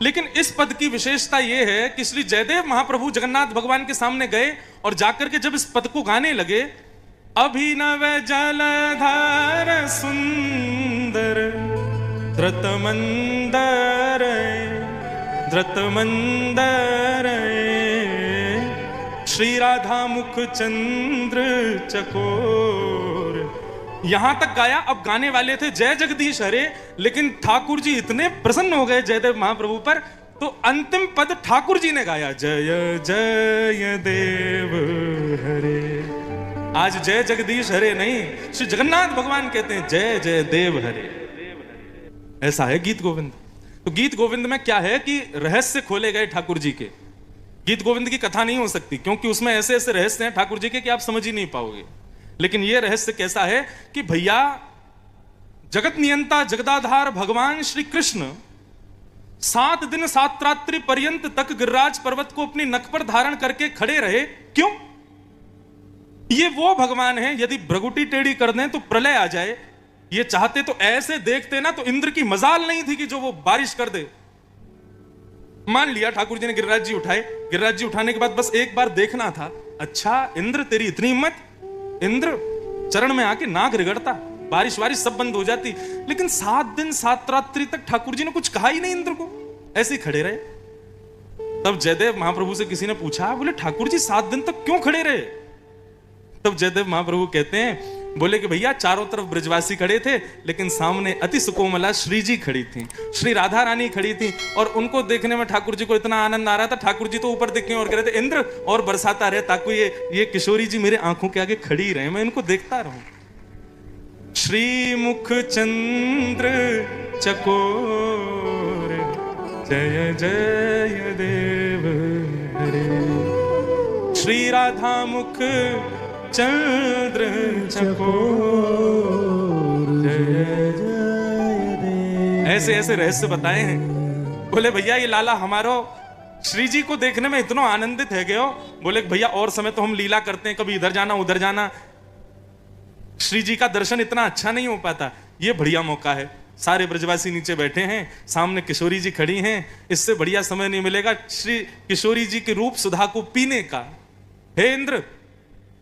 लेकिन इस पद की विशेषता यह है कि श्री जयदेव महाप्रभु जगन्नाथ भगवान के सामने गए और जाकर के जब इस पद को गाने लगे, अभिनव जलधार सुंदर धृत मंदर धृत मंदर श्री राधा मुख चंद्र चकोर, यहां तक गाया। अब गाने वाले थे जय जगदीश हरे, लेकिन ठाकुर जी इतने प्रसन्न हो गए जयदेव महाप्रभु पर, तो अंतिम पद ठाकुर जी ने गाया, जय जय देव हरे। आज जय जगदीश हरे नहीं, श्री जगन्नाथ भगवान कहते हैं जय जय देव हरे। ऐसा है गीत गोविंद। तो गीत गोविंद में क्या है कि रहस्य खोले गए ठाकुर जी के। गीत गोविंद की कथा नहीं हो सकती, क्योंकि उसमें ऐसे ऐसे रहस्य हैं ठाकुर जी के कि आप समझ ही नहीं पाओगे। लेकिन यह रहस्य कैसा है कि भैया जगत नियंता जगदाधार भगवान श्री कृष्ण 7 दिन 7 रात्रि पर्यंत तक गिरिराज पर्वत को अपनी नख पर धारण करके खड़े रहे। क्यों? ये वो भगवान है, यदि भ्रगुटी टेढ़ी कर दें तो प्रलय आ जाए। ये चाहते तो ऐसे देखते ना, तो इंद्र की मजाल नहीं थी कि जो वो बारिश कर दे। मान लिया ठाकुर जी ने गिरिराज जी उठाए, गिरिराज जी उठाने के बाद बस एक बार देखना था, अच्छा इंद्र तेरी इतनी हिम्मत, इंद्र चरण में आके नाक रगड़ता, बारिश वारिश सब बंद हो जाती। लेकिन 7 दिन 7 रात्रि तक ठाकुर जी ने कुछ कहा ही नहीं इंद्र को, ऐसे ही खड़े रहे। तब जयदेव महाप्रभु से किसी ने पूछा, बोले ठाकुर जी 7 दिन तक क्यों खड़े रहे? तब जयदेव महाप्रभु कहते हैं, बोले कि भैया चारों तरफ ब्रजवासी खड़े थे, लेकिन सामने अति सुकोमला श्री जी खड़ी थी, श्री राधा रानी खड़ी थी, और उनको देखने में ठाकुर जी को इतना आनंद आ रहा था। ठाकुर जी तो ऊपर देखे और कह रहे थे, इंद्र और बरसाता रहे ताकि ये किशोरी जी मेरे आंखों के आगे खड़ी रहे, मैं इनको देखता रहूं। श्री मुख चंद्र चकोर जय जय देव हरे, श्री राधा मुख चंद्र चकोर जय जय देव। ऐसे ऐसे रहस्य बताए हैं। बोले भैया ये लाला हमारो श्री जी को देखने में इतना आनंदित है गयो। बोले भैया और समय तो हम लीला करते हैं, कभी इधर जाना उधर जाना, श्री जी का दर्शन इतना अच्छा नहीं हो पाता। ये बढ़िया मौका है, सारे ब्रजवासी नीचे बैठे हैं, सामने किशोरी जी खड़ी हैं, इससे बढ़िया समय नहीं मिलेगा श्री किशोरी जी के रूप सुधा को पीने का। हे इंद्र,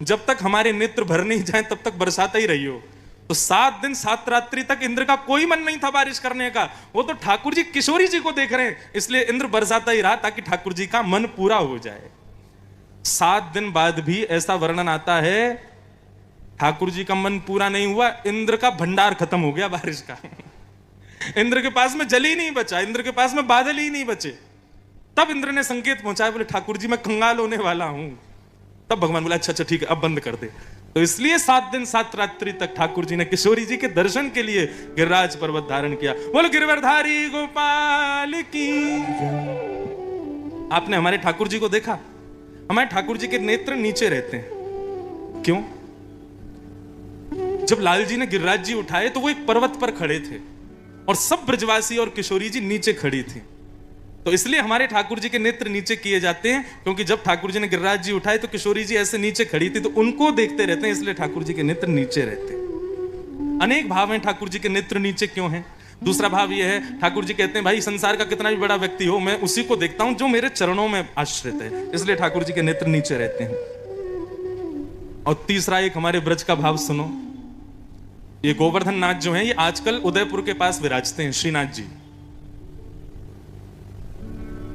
जब तक हमारे नेत्र भर नहीं जाए तब तक बरसाता ही रही हो। तो 7 दिन 7 रात्रि तक इंद्र का कोई मन नहीं था बारिश करने का, वो तो ठाकुर जी किशोरी जी को देख रहे हैं, इसलिए इंद्र बरसाता ही रहा ताकि ठाकुर जी का मन पूरा हो जाए। 7 दिन बाद भी ऐसा वर्णन आता है, ठाकुर जी का मन पूरा नहीं हुआ, इंद्र का भंडार खत्म हो गया बारिश का। इंद्र के पास में जल ही नहीं बचा, इंद्र के पास में बादल ही नहीं बचे। तब इंद्र ने संकेत पहुंचाया, बोले ठाकुर जी मैं कंगाल होने वाला हूं। तब भगवान बोला अच्छा अच्छा ठीक है अब बंद कर दे। तो इसलिए 7 दिन 7 रात्रि तक ठाकुर जी ने किशोरी जी के दर्शन के लिए गिरिराज पर्वत धारण किया। बोलो गिरवरधारी गोपाल की। आपने हमारे ठाकुर जी को देखा? हमारे ठाकुर जी के नेत्र नीचे रहते हैं। क्यों? जब लाल जी ने गिरिराज जी उठाए तो वो एक पर्वत पर खड़े थे और सब ब्रजवासी और किशोरी जी नीचे खड़ी थी। तो इसलिए हमारे ठाकुर जी के नेत्र नीचे किए जाते हैं, क्योंकि जब ठाकुर जी ने गिरिराज जी उठाए तो किशोरी जी ऐसे नीचे खड़ी थी, तो उनको देखते रहते हैं, इसलिए ठाकुर जी के नेत्र नीचे रहते हैं। अनेक भाव हैं ठाकुर जी के नेत्र नीचे क्यों हैं। दूसरा भाव यह है, ठाकुर जी कहते हैं भाई संसार का कितना भी बड़ा व्यक्ति हो, मैं उसी को देखता हूं जो मेरे चरणों में आश्रित है, इसलिए ठाकुर जी के नेत्र नीचे रहते हैं। और तीसरा एक हमारे ब्रज का भाव सुनो। ये गोवर्धन नाथ जो हैं, ये आजकल उदयपुर के पास विराजते हैं, श्रीनाथ जी।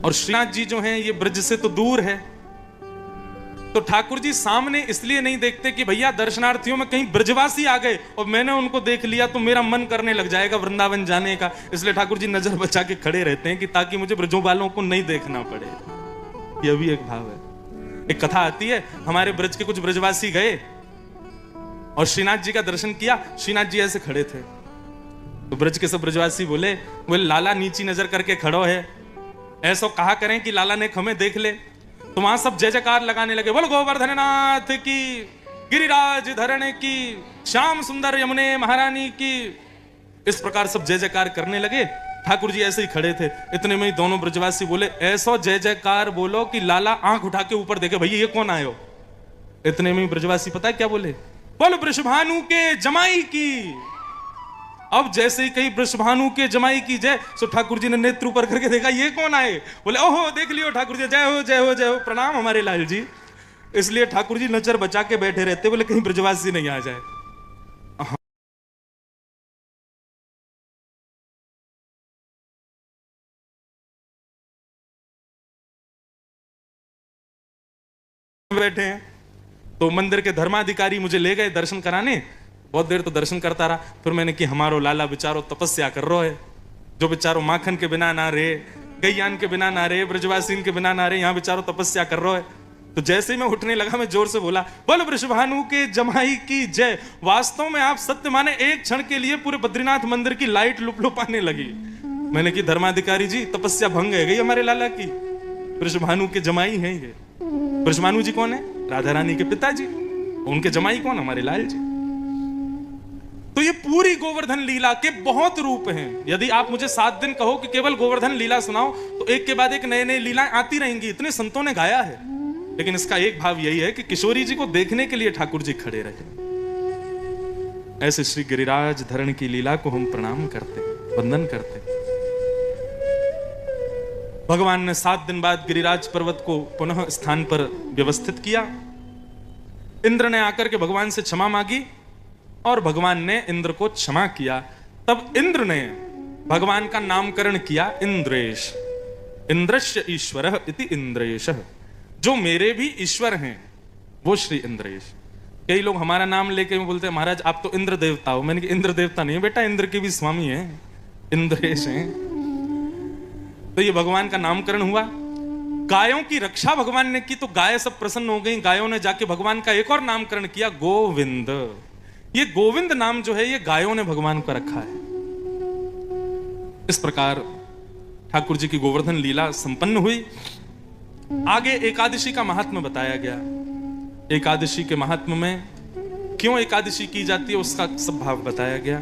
और श्रीनाथ जी जो हैं ये ब्रज से तो दूर है, तो ठाकुर जी सामने इसलिए नहीं देखते कि भैया दर्शनार्थियों में कहीं ब्रजवासी आ गए और मैंने उनको देख लिया तो मेरा मन करने लग जाएगा वृंदावन जाने का, इसलिए ठाकुर जी नजर बचा के खड़े रहते हैं कि ताकि मुझे ब्रजों वालों को नहीं देखना पड़े। यह भी एक भाव है। एक कथा आती है, हमारे ब्रज के कुछ ब्रजवासी गए और श्रीनाथ जी का दर्शन किया। श्रीनाथ जी ऐसे खड़े थे तो ब्रज के सब ब्रजवासी बोले लाला नीची नजर करके खड़ो है, ऐसा कहा करें कि लाला ने हमें देख ले। तो वहां सब जय जयकार लगाने लगे, बोल गोवर्धननाथ की, गिरिराज धरण की, श्याम सुंदर यमुने महारानी की। इस प्रकार सब जय जयकार करने लगे। ठाकुर जी ऐसे ही खड़े थे। इतने में ही दोनों ब्रजवासी बोले ऐसा जय जयकार बोलो कि लाला आंख उठा के ऊपर देखे, भैया ये कौन आए हो। इतने में ही ब्रजवासी पता है क्या बोले, बोल वृषभानु के जमाई की। अब जैसे ही कहीं वृषभानु के जमाई की जय, सो ठाकुर जी ने नेत्र ऊपर करके देखा ये कौन आए। बोले ओहो देख लियो ठाकुर जी, जय हो जय हो जय हो, प्रणाम हमारे लाल जी। इसलिए ठाकुर जी नजर बचा के बैठे रहते, बोले कहीं ब्रजवासी नहीं आ जाए। बैठे हैं तो मंदिर के धर्माधिकारी मुझे ले गए दर्शन कराने। बहुत देर तो दर्शन करता रहा। फिर मैंने कि हमारो लाला बेचारो तपस्या कर रहा है, जो बेचारो माखन के बिना ना रहे, गैयान के बिना ना रहे, ब्रजवासीन के बिना ना रहे, यहाँ बेचारो तपस्या कर रहा है। तो जैसे ही मैं उठने लगा मैं जोर से बोला, बोल वृषभानु के जमाई की जय। वास्तव में आप सत्य माने एक क्षण के लिए पूरे बद्रीनाथ मंदिर की लाइट लुपलुपाने लगी। मैंने कि धर्माधिकारी जी तपस्या भंग है गई हमारे लाला की, वृषभानु के जमाई हैं ये। वृषभानु जी कौन है, राधा रानी के पिताजी। उनके जमाई कौन, हमारे लाल जी। तो ये पूरी गोवर्धन लीला के बहुत रूप हैं। यदि आप मुझे 7 दिन कहो कि केवल गोवर्धन लीला सुनाओ तो एक के बाद एक नए नए लीलाएं आती रहेंगी, इतने संतों ने गाया है। लेकिन इसका एक भाव यही है कि किशोरी जी को देखने के लिए ठाकुर जी खड़े रहे। ऐसे श्री गिरिराज धरण की लीला को हम प्रणाम करते हैं, वंदन करते हैं। भगवान ने 7 दिन बाद गिरिराज पर्वत को पुनः स्थान पर व्यवस्थित किया। इंद्र ने आकर के भगवान से क्षमा मांगी और भगवान ने इंद्र को क्षमा किया। तब इंद्र ने भगवान का नामकरण किया इंद्रेश। इंद्रस्य ईश्वरः इति इंद्रेशः, जो मेरे भी ईश्वर हैं वो श्री इंद्रेश। कई लोग हमारा नाम लेके बोलते हैं महाराज आप तो इंद्र देवता हो। मैंने कहा इंद्र देवता नहीं बेटा, इंद्र के भी स्वामी हैं, इंद्रेश हैं। तो ये भगवान का नामकरण हुआ। गायों की रक्षा भगवान ने की तो गाय सब प्रसन्न हो गई। गायों ने जाके भगवान का एक और नामकरण किया, गोविंद। ये गोविंद नाम जो है ये गायों ने भगवान को रखा है। इस प्रकार ठाकुर जी की गोवर्धन लीला संपन्न हुई। आगे एकादशी का महात्म्य बताया गया। एकादशी के महात्म्य में क्यों एकादशी की जाती है उसका सब भाव बताया गया।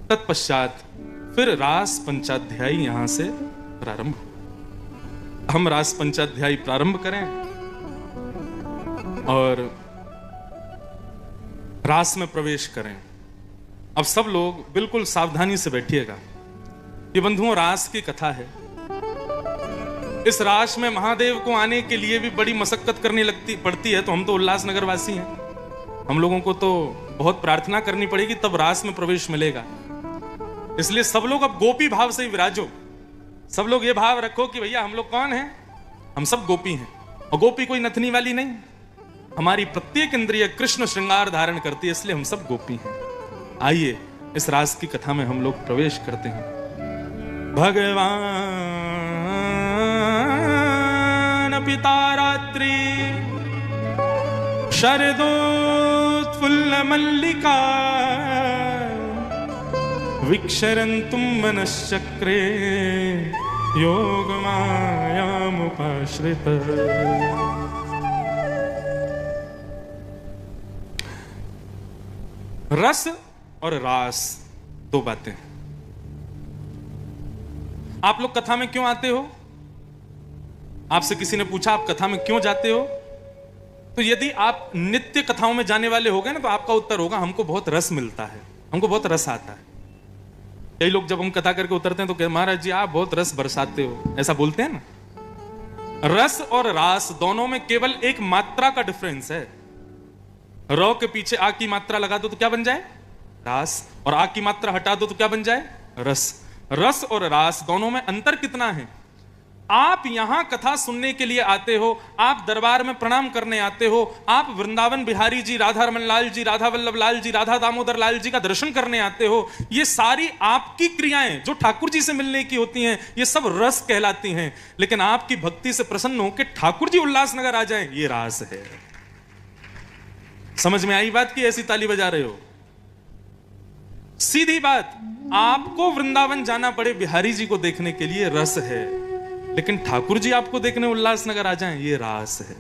तत्पश्चात फिर रास पंचाध्यायी यहां से प्रारंभ। हम रास पंचाध्यायी प्रारंभ करें और रास में प्रवेश करें। अब सब लोग बिल्कुल सावधानी से बैठिएगा। ये बंधुओं रास की कथा है। इस रास में महादेव को आने के लिए भी बड़ी मशक्कत करनी पड़ती है। तो हम तो उल्लासनगर वासी हैं, हम लोगों को तो बहुत प्रार्थना करनी पड़ेगी तब रास में प्रवेश मिलेगा। इसलिए सब लोग अब गोपी भाव से ही विराजो। सब लोग ये भाव रखो कि भैया हम लोग कौन हैं, हम सब गोपी हैं। और गोपी कोई नथनी वाली नहीं, हमारी प्रत्येक इंद्रिय कृष्ण श्रृंगार धारण करती है, इसलिए हम सब गोपी हैं। आइए इस रास की कथा में हम लोग प्रवेश करते हैं। भगवान पिता रात्रि शरदोत्फुल्ल मल्लिका विक्षरन्तुं मनश्चक्रे योगमायामुपाश्रित। रस और रास दो बातें। आप लोग कथा में क्यों आते हो? आपसे किसी ने पूछा आप कथा में क्यों जाते हो? तो यदि आप नित्य कथाओं में जाने वाले हो गए ना तो आपका उत्तर होगा हमको बहुत रस मिलता है, हमको बहुत रस आता है। कई लोग जब हम कथा करके उतरते हैं तो कहते महाराज जी आप बहुत रस बरसाते हो, ऐसा बोलते हैं ना। रस और रास दोनों में केवल एक मात्रा का डिफरेंस है। र के पीछे आ की मात्रा लगा दो तो क्या बन जाए? रास। और आ की मात्रा हटा दो तो क्या बन जाए? रस। रस और रास दोनों में अंतर कितना है? आप यहां कथा सुनने के लिए आते हो, आप दरबार में प्रणाम करने आते हो, आप वृंदावन बिहारी जी, राधा रमन लाल जी, राधा वल्लभ लाल जी, राधा दामोदर लाल जी का दर्शन करने आते हो, ये सारी आपकी क्रियाएं जो ठाकुर जी से मिलने की होती हैं, ये सब रस कहलाती हैं। लेकिन आपकी भक्ति से प्रसन्न हो कि ठाकुर जी उल्लासनगर आ जाएं, ये रास है। समझ में आई बात की ऐसी ताली बजा रहे हो? सीधी बात, आपको वृंदावन जाना पड़े बिहारी जी को देखने के लिए रस है, लेकिन ठाकुर जी आपको देखने उल्लासनगर आ जाएं, ये रास है।